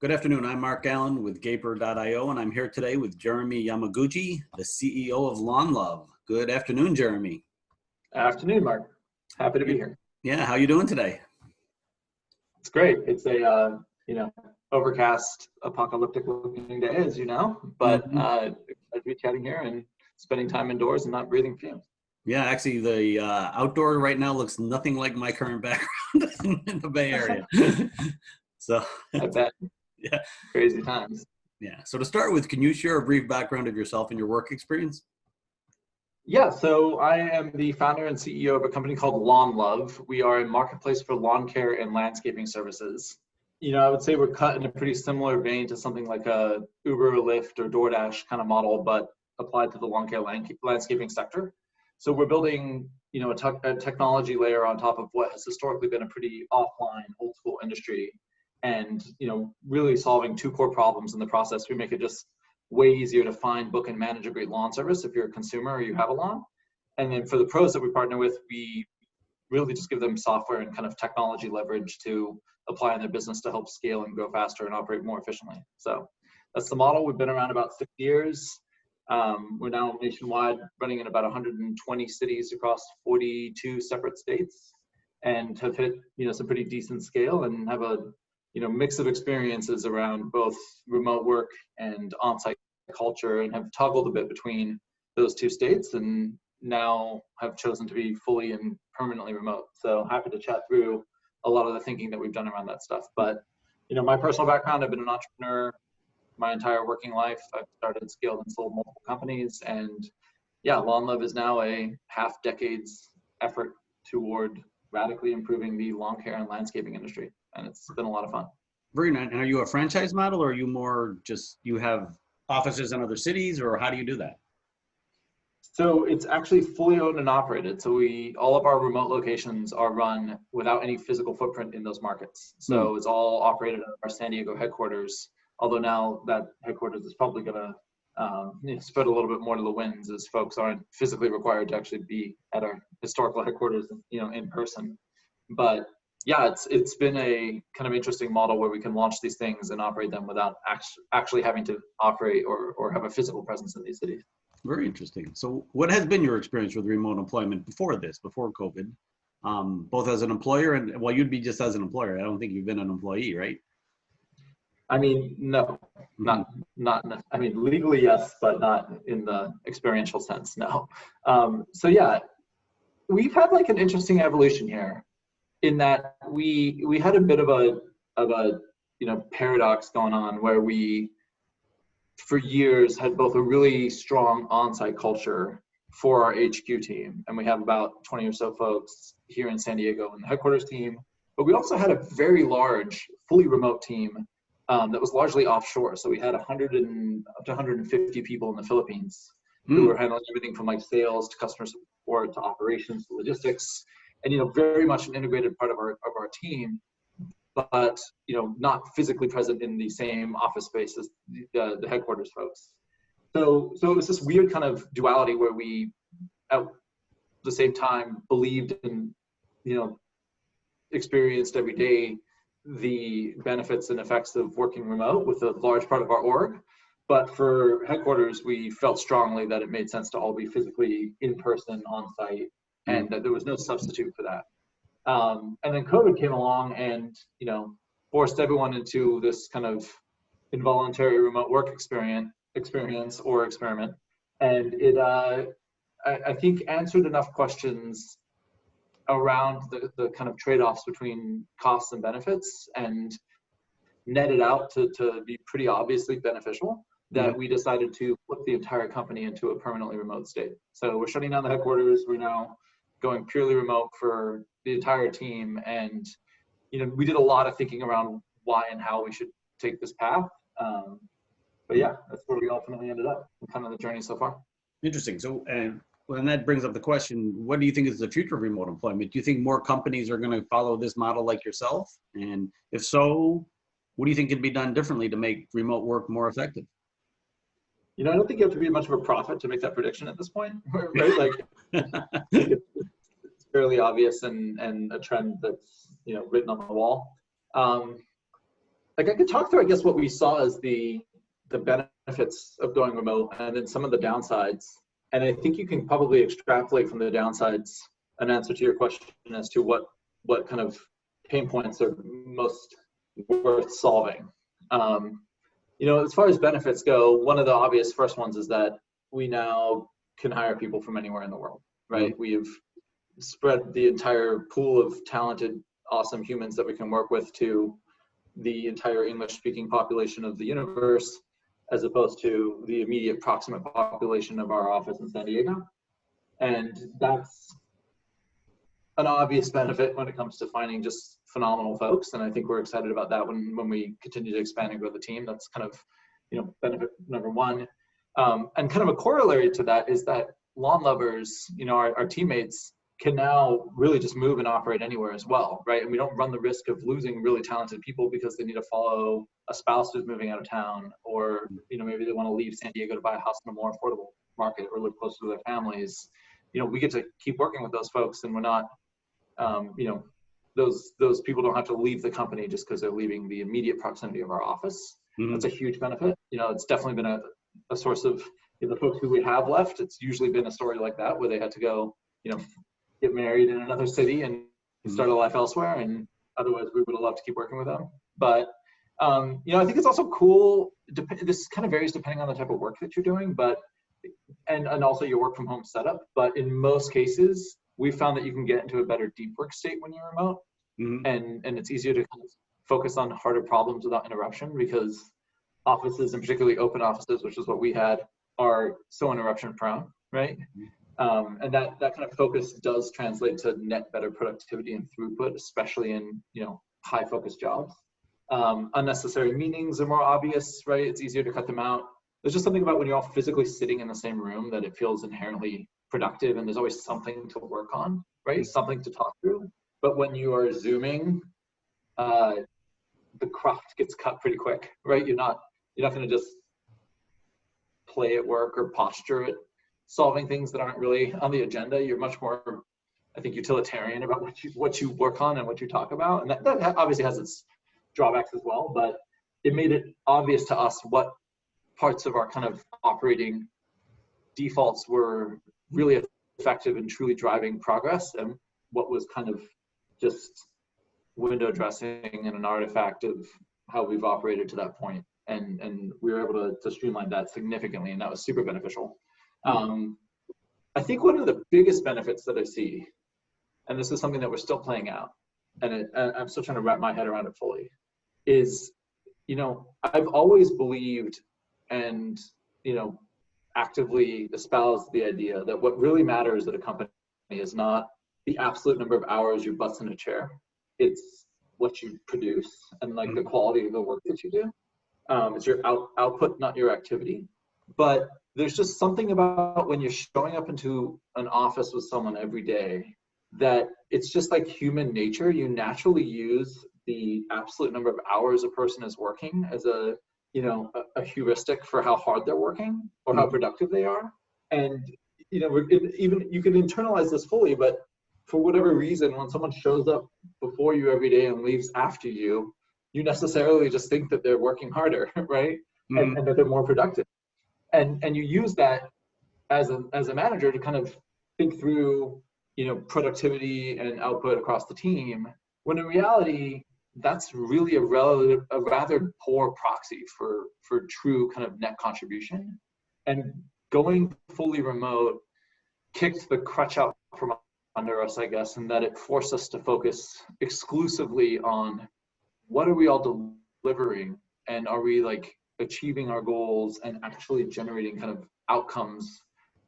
Good afternoon. I'm Mark Allen with Gaper.io, and I'm here today with Jeremy Yamaguchi, the CEO of Lawn Love. Good afternoon, Jeremy. Afternoon, Mark. Happy to be here. Yeah, how you doing today? It's great. It's a overcast, apocalyptic looking day, as you know, but I'd be chatting here and spending time indoors and not breathing fumes. Yeah, actually, the outdoor right now looks nothing like my current background in the Bay Area. So I bet. Yeah. Crazy times. Yeah. So to start with, can you share a brief background of yourself and your work experience? Yeah, so I am the founder and CEO of a company called Lawn Love. We are a marketplace for lawn care and landscaping services. I would say we're cut in a pretty similar vein to something like a Uber, Lyft, or DoorDash kind of model, but applied to the lawn care landscaping sector. So we're building, a technology layer on top of what has historically been a pretty offline, old school industry, and really solving two core problems in the process. We make it just way easier to find, book, and manage a great lawn service if you're a consumer or you have a lawn. And then for the pros that we partner with, we really just give them software and kind of technology leverage to apply in their business to help scale and grow faster and operate more efficiently. So that's the model. We've been around about 6 years. We're now nationwide, running in about 120 cities across 42 separate states, and have hit some pretty decent scale and have a mix of experiences around both remote work and on-site culture, and have toggled a bit between those two states, and now have chosen to be fully and permanently remote. So happy to chat through a lot of the thinking that we've done around that stuff. But my personal background, I've been an entrepreneur my entire working life. I've started, scaled, and sold multiple companies, and Lawn Love is now a half decade's effort toward radically improving the lawn care and landscaping industry, and it's been a lot of fun. Very nice. And are you a franchise model, or are you more just, you have offices in other cities, or how do you do that? So it's actually fully owned and operated. So all of our remote locations are run without any physical footprint in those markets. So it's all operated at our San Diego headquarters, although now that headquarters is probably going to spread a little bit more to the winds, as folks aren't physically required to actually be at our historical headquarters, in person. But it's been a kind of interesting model where we can launch these things and operate them without actually having to operate or have a physical presence in these cities. Very interesting. So what has been your experience with remote employment before COVID, both as an employer and, well, you'd be just as an employer. I don't think you've been an employee, right? I mean, no, not, I mean, legally, yes, but not in the experiential sense, no. We've had like an interesting evolution here, in that we had a bit of a paradox going on, where we for years had both a really strong on-site culture for our HQ team, and we have about 20 or so folks here in San Diego in the headquarters team, but we also had a very large, fully remote team that was largely offshore. So we had 100 and up to 150 people in the Philippines who were handling everything from like sales to customer support to operations to logistics, and very much an integrated part of our team, but not physically present in the same office space as the headquarters folks. So it was this weird kind of duality where we at the same time believed in experienced every day the benefits and effects of working remote with a large part of our org. But for headquarters, we felt strongly that it made sense to all be physically in person, on site, and that there was no substitute for that. And then COVID came along and, forced everyone into this kind of involuntary remote work experience or experiment. And it, I think, answered enough questions around the kind of trade-offs between costs and benefits, and netted out to be pretty obviously beneficial, that we decided to put the entire company into a permanently remote state. So we're shutting down the headquarters. We're now going purely remote for the entire team. And, we did a lot of thinking around why and how we should take this path. But that's where we ultimately ended up, kind of the journey so far. Interesting. So, and that brings up the question, what do you think is the future of remote employment? Do you think more companies are going to follow this model like yourself? And if so, what do you think can be done differently to make remote work more effective? I don't think you have to be much of a prophet to make that prediction at this point, right? Like, it's fairly obvious and a trend that's, written on the wall. like I could talk through, I guess, what we saw as the benefits of going remote and then some of the downsides. And I think you can probably extrapolate from the downsides an answer to your question as to what kind of pain points are most worth solving. You know, as far as benefits go, one of the obvious first ones is that we now can hire people from anywhere in the world, right? Mm-hmm. We've spread the entire pool of talented, awesome humans that we can work with to the entire English-speaking population of the universe, as opposed to the immediate proximate population of our office in San Diego. And that's an obvious benefit when it comes to finding just phenomenal folks. And I think we're excited about that when we continue to expand and grow the team. That's kind of, you know, benefit number one. And kind of a corollary to that is that lawn lovers, you know, our teammates can now really just move and operate anywhere as well, right? And we don't run the risk of losing really talented people because they need to follow a spouse who's moving out of town, or, you know, maybe they want to leave San Diego to buy a house in a more affordable market or live closer to their families. You know, we get to keep working with those folks, and we're not, you know, those people don't have to leave the company just because they're leaving the immediate proximity of our office. Mm-hmm. That's a huge benefit. You know, it's definitely been a source of, you know, the folks who we have left. It's usually been a story like that where they had to go, you know, get married in another city and start a life elsewhere, and otherwise we would have loved to keep working with them. But you know, I think it's also cool. This kind of varies depending on the type of work that you're doing, but and also your work from home setup. But in most cases, we found that you can get into a better deep work state when you're remote, and it's easier to kind of focus on harder problems without interruption, because offices, and particularly open offices, which is what we had, are so interruption prone, right? And that kind of focus does translate to net better productivity and throughput, especially in, you know, high focus jobs. Unnecessary meetings are more obvious, right? It's easier to cut them out. There's just something about when you're all physically sitting in the same room that it feels inherently productive, and there's always something to work on, right? Something to talk through. But when you are Zooming, the craft gets cut pretty quick, right? You're not going to just play at work or posture at solving things that aren't really on the agenda. You're much more, I think, utilitarian about what you work on and what you talk about. And that obviously has its drawbacks as well, but it made it obvious to us what parts of our kind of operating defaults were really effective in truly driving progress, and what was kind of just window dressing and an artifact of how we've operated to that point. And we were able to streamline that significantly, and that was super beneficial. I think one of the biggest benefits that I see, and this is something that we're still playing out, and I'm still trying to wrap my head around it fully, is, you know, I've always believed and, you know, actively espoused the idea that what really matters at a company is not the absolute number of hours you bust in a chair. It's what you produce and like the quality of the work that you do. It's your output, not your activity. But there's just something about when you're showing up into an office with someone every day that it's just like human nature. You naturally use the absolute number of hours a person is working as a, you know, a heuristic for how hard they're working or how productive they are. And, you know, even you can internalize this fully, but for whatever reason, when someone shows up before you every day and leaves after you, you necessarily just think that they're working harder, right? And that they're more productive. And you use that as a manager to kind of think through, you know, productivity and output across the team, when in reality, that's really a rather poor proxy for true kind of net contribution. And going fully remote kicked the crutch out from under us, I guess, and that it forced us to focus exclusively on what are we all delivering, and are we like achieving our goals and actually generating kind of outcomes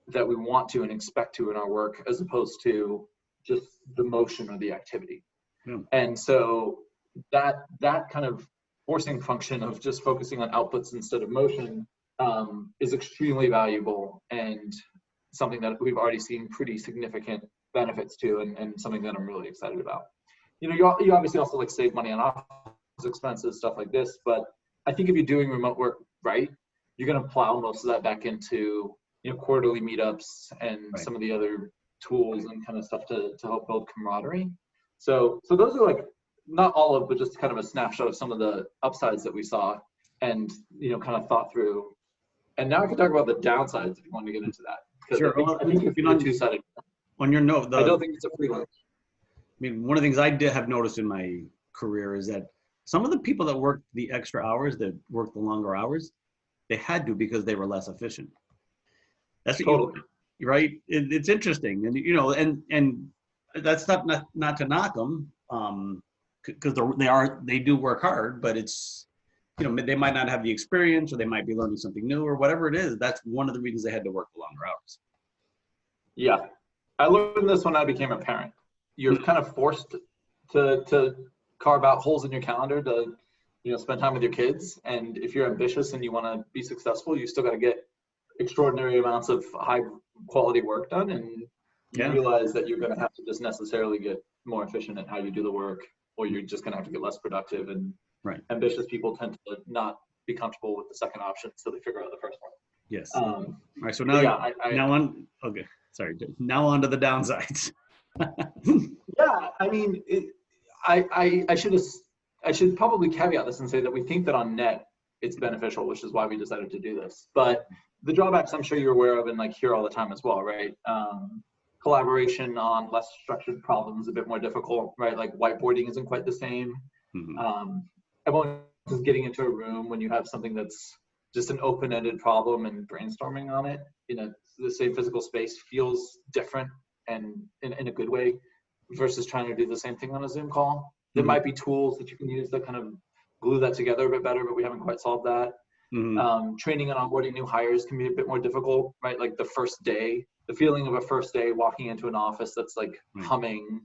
that we want to and expect to in our work, as opposed to just the motion or the activity. And so that kind of forcing function of just focusing on outputs instead of motion is extremely valuable, and something that we've already seen pretty significant benefits to, and something that I'm really excited about. You know, you obviously also like save money on office expenses, stuff like this, but I think if you're doing remote work right, you're going to plow most of that back into, you know, quarterly meetups and some of the other tools and kind of stuff to help build camaraderie. So those are like not all of, but just kind of a snapshot of some of the upsides that we saw and, kind of thought through. And now I can talk about the downsides if you want to get into that. Because Sure. I think it's a two-sided. On your note, I don't think it's a free lunch. I mean, one of the things I did have noticed in my career is that some of the people that worked the extra hours, that worked the longer hours, they had to because they were less efficient. That's what Totally. right? It's interesting, and and that's not to knock them, because they do work hard, but it's, they might not have the experience, or they might be learning something new, or whatever it is. That's one of the reasons they had to work the longer hours. Yeah, I learned this when I became a parent. You're kind of forced to carve out holes in your calendar to, spend time with your kids. And if you're ambitious and you want to be successful, you still got to get extraordinary amounts of high quality work done. And you realize that you're going to have to just necessarily get more efficient at how you do the work, or you're just going to have to get less productive. And ambitious people tend to not be comfortable with the second option, so they figure out the first one. Yes. All right. So now, now on to the downsides. Yeah, I mean, I should probably caveat this and say that we think that on net it's beneficial, which is why we decided to do this. But the drawbacks, I'm sure you're aware of and hear all the time as well, right? Collaboration on less structured problems a bit more difficult, right? Like whiteboarding isn't quite the same. Mm-hmm. Everyone is getting into a room when you have something that's just an open-ended problem and brainstorming on it in the same physical space feels different, and in a good way, versus trying to do the same thing on a Zoom call. There might be tools that you can use that kind of glue that together a bit better, but we haven't quite solved that. Mm-hmm. Training and onboarding new hires can be a bit more difficult, right? Like the first day, the feeling of a first day walking into an office that's humming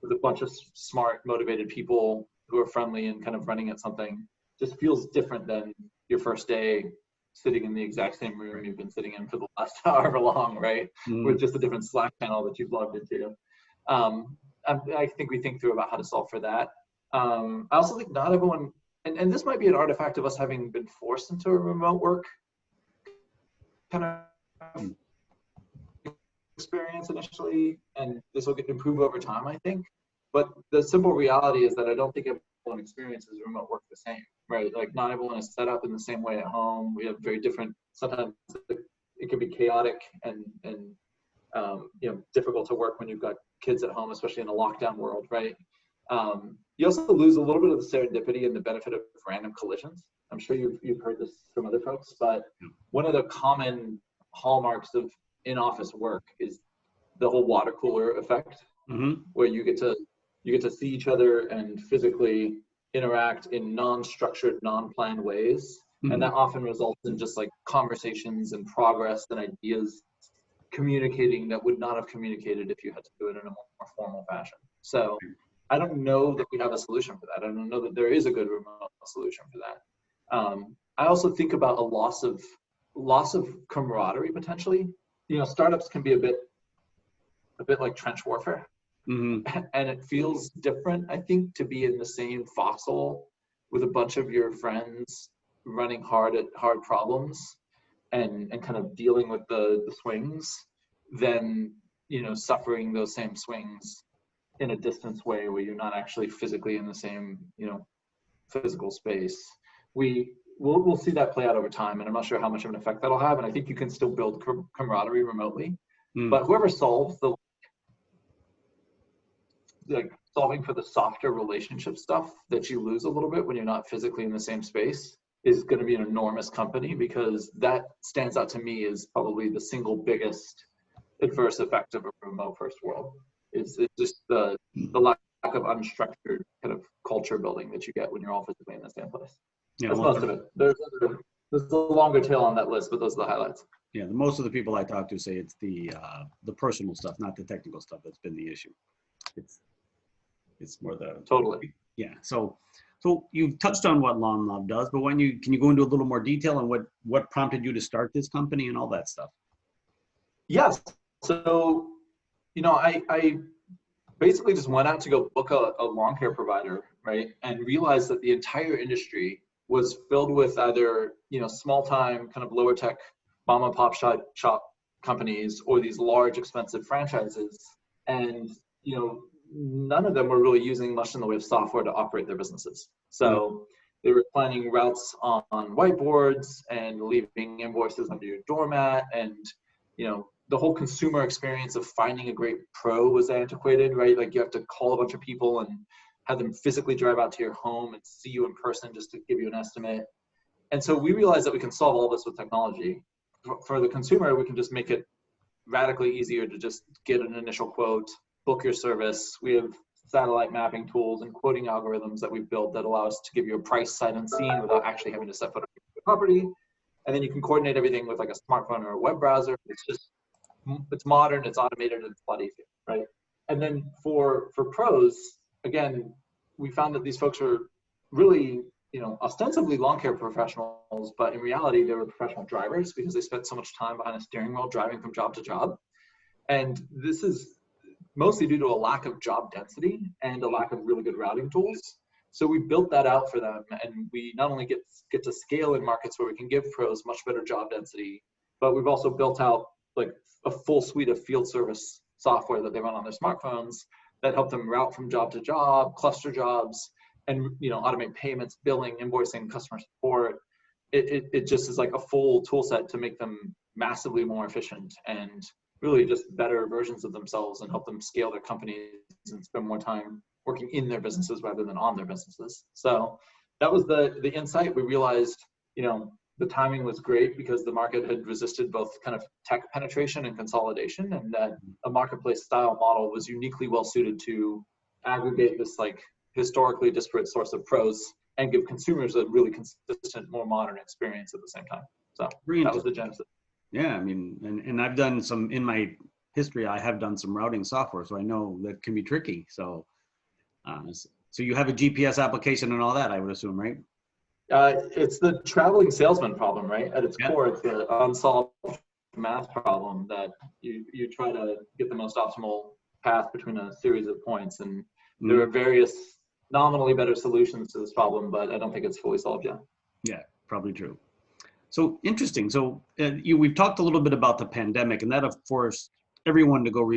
with a bunch of smart, motivated people who are friendly and kind of running at something just feels different than your first day sitting in the exact same room you've been sitting in for the last however long, right? Mm-hmm. With just a different Slack channel that you've logged into. I think we think through about how to solve for that. I also think not everyone, and this might be an artifact of us having been forced into a remote work kind of experience initially, and this will improve over time, I think. But the simple reality is that I don't think everyone experiences remote work the same, right? Like not everyone is set up in the same way at home. We have very different, sometimes it can be chaotic and difficult to work when you've got kids at home, especially in a lockdown world, right? You also lose a little bit of the serendipity and the benefit of random collisions. I'm sure you've heard this from other folks, but one of the common hallmarks of in-office work is the whole water cooler effect, mm-hmm. where you get to see each other and physically interact in non-structured, non-planned ways, mm-hmm. and that often results in just conversations and progress and ideas communicating that would not have communicated if you had to do it in a more formal fashion. So I don't know that we have a solution for that. I don't know that there is a good remote solution for that. I also think about a loss of camaraderie potentially. Startups can be a bit like trench warfare, mm-hmm. and it feels different, I think, to be in the same foxhole with a bunch of your friends running hard at hard problems and kind of dealing with the swings than suffering those same swings in a distance way where you're not actually physically in the same physical space. We'll see that play out over time, and I'm not sure how much of an effect that'll have, and I think you can still build camaraderie remotely. But whoever solves solving for the softer relationship stuff that you lose a little bit when you're not physically in the same space is going to be an enormous company, because that stands out to me as probably the single biggest adverse effect of a remote first world. It's just the lack of unstructured kind of culture building that you get when you're all physically in the same place. Yeah, that's most of it. There's a longer tail on that list, but those are the highlights. Yeah, most of the people I talk to say it's the personal stuff, not the technical stuff, that's been the issue. It's more the totally. Yeah. So you've touched on what Lawn Love does, but can you go into a little more detail on what prompted you to start this company and all that stuff? Yes. So I basically just went out to go book a lawn care provider, right, and realized that the entire industry was filled with either small time kind of lower tech mom and pop shop companies or these large expensive franchises, and none of them were really using much in the way of software to operate their businesses. So they were planning routes on whiteboards and leaving invoices under your doormat, and the whole consumer experience of finding a great pro was antiquated, right? Like you have to call a bunch of people and have them physically drive out to your home and see you in person just to give you an estimate. And so we realized that we can solve all this with technology. For the consumer, we can just make it radically easier to just get an initial quote, book your service. We have satellite mapping tools and quoting algorithms that we've built that allow us to give you a price sight unseen without actually having to set foot on the property. And then you can coordinate everything with like a smartphone or a web browser. It's modern, it's automated, and it's a lot easier, right? And then for pros, again, we found that these folks are really, ostensibly lawn care professionals, but in reality, they were professional drivers because they spent so much time behind a steering wheel driving from job to job. And this is mostly due to a lack of job density and a lack of really good routing tools. So we built that out for them, and we not only get to scale in markets where we can give pros much better job density, but we've also built out like a full suite of field service software that they run on their smartphones that help them route from job to job, cluster jobs, and automate payments, billing, invoicing, customer support. It just is like a full tool set to make them massively more efficient and really just better versions of themselves and help them scale their companies and spend more time working in their businesses rather than on their businesses. So that was the insight. We realized, the timing was great because the market had resisted both kind of tech penetration and consolidation, and that a marketplace style model was uniquely well suited to aggregate this like historically disparate source of pros and give consumers a really consistent, more modern experience at the same time. So that was the genesis. Yeah, I mean, and I've done some, in my history, I have done some routing software, so I know that can be tricky. So, so you have a GPS application and all that, I would assume, right? It's the traveling salesman problem, right? At its core, it's the unsolved math problem that you try to get the most optimal path between a series of points. And there are various nominally better solutions to this problem, but I don't think it's fully solved yet. Yeah, probably true. So interesting. So we've talked a little bit about the pandemic, and that of course everyone to go,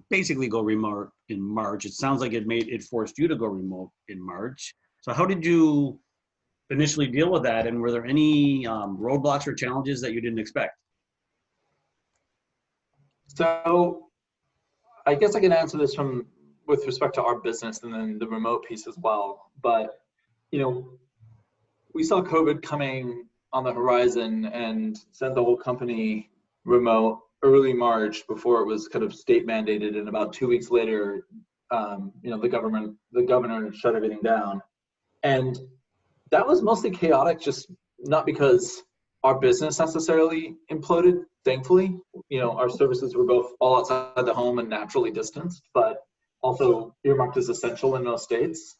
basically go remote in March. It sounds like it forced you to go remote in March. So how did you initially deal with that, and were there any roadblocks or challenges that you didn't expect? So I guess I can answer this with respect to our business and then the remote piece as well. But we saw COVID coming on the horizon and sent the whole company remote early March before it was kind of state mandated, and about 2 weeks later, the governor shut everything down. And that was mostly chaotic, just not because our business necessarily imploded, thankfully. Our services were both all outside the home and naturally distanced, but also earmarked as essential in most states.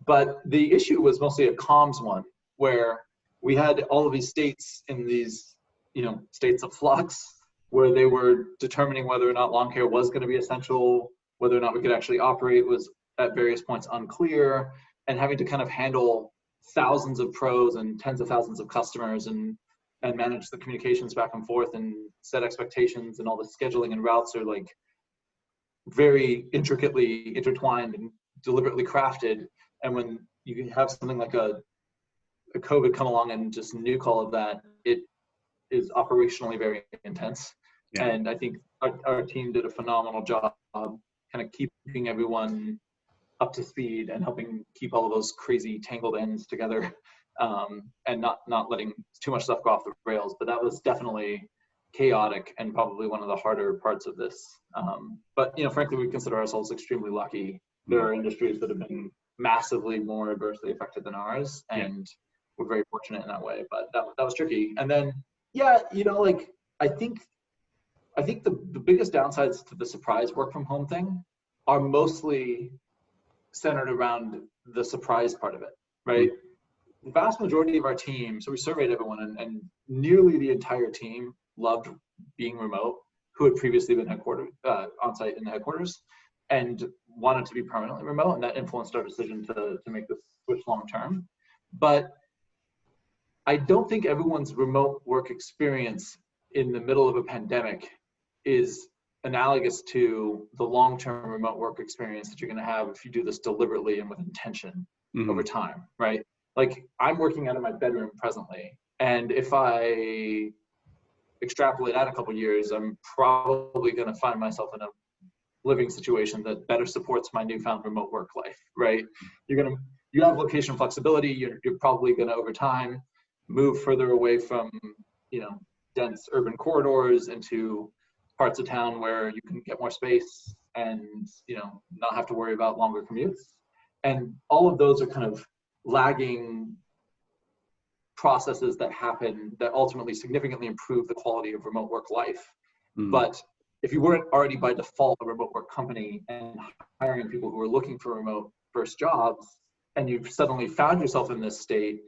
But the issue was mostly a comms one, where we had all of these states in these, states of flux, where they were determining whether or not lawn care was going to be essential, whether or not we could actually operate was at various points unclear, and having to kind of handle thousands of pros and tens of thousands of customers and manage the communications back and forth and set expectations, and all the scheduling and routes are like very intricately intertwined and deliberately crafted. And when you have something like a COVID come along and just nuke all of that, it is operationally very intense. Yeah. And I think our team did a phenomenal job kind of keeping everyone up to speed and helping keep all of those crazy tangled ends together, and not letting too much stuff go off the rails. But that was definitely chaotic and probably one of the harder parts of this. But frankly, we consider ourselves extremely lucky. There are industries that have been massively more adversely affected than ours, and we're very fortunate in that way. But that was tricky. And then I think the biggest downsides to the surprise work from home thing are mostly centered around the surprise part of it, right? The vast majority of our team, so we surveyed everyone, and nearly the entire team loved being remote, who had previously been on site in the headquarters, and wanted to be permanently remote, and that influenced our decision to make this switch long term. But I don't think everyone's remote work experience in the middle of a pandemic is analogous to the long-term remote work experience that you're going to have if you do this deliberately and with intention over time, right? Like I'm working out of my bedroom presently, and if I extrapolate out a couple of years, I'm probably going to find myself in a living situation that better supports my newfound remote work life, right? You have location flexibility. You're probably going to over time move further away from, dense urban corridors into parts of town where you can get more space and, not have to worry about longer commutes. And all of those are kind of lagging processes that happen that ultimately significantly improve the quality of remote work life. But if you weren't already by default a remote work company and hiring people who are looking for remote first jobs, and you've suddenly found yourself in this state,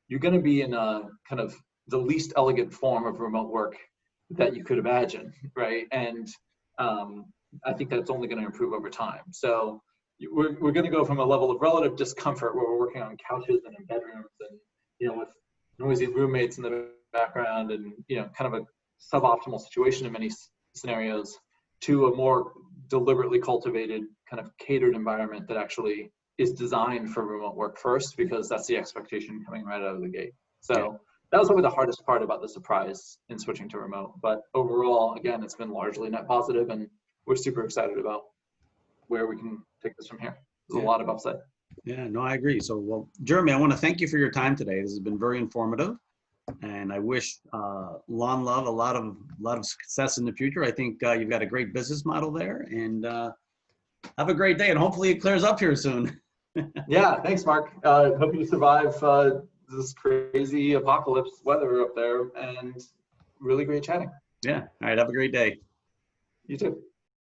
you're going to be in a kind of the least elegant form of remote work that you could imagine, right? And I think that's only going to improve over time. So we're going to go from a level of relative discomfort where we're working on couches and in bedrooms and, with noisy roommates in the background and, kind of a suboptimal situation in many scenarios, to a more deliberately cultivated kind of catered environment that actually is designed for remote work first, because that's the expectation coming right out of the gate. So that was probably the hardest part about the surprise in switching to remote. But overall, again, it's been largely net positive, and we're super excited about where we can take this from here. There's a lot of upside. Yeah, no, I agree. So, well, Jeremy, I want to thank you for your time today. This has been very informative, and I wish Lawn Love a lot of success in the future. I think you've got a great business model there, and have a great day. And hopefully, it clears up here soon. Yeah, thanks, Mark. Hope you survive this crazy apocalypse weather up there, and really great chatting. Yeah. All right. Have a great day. You too.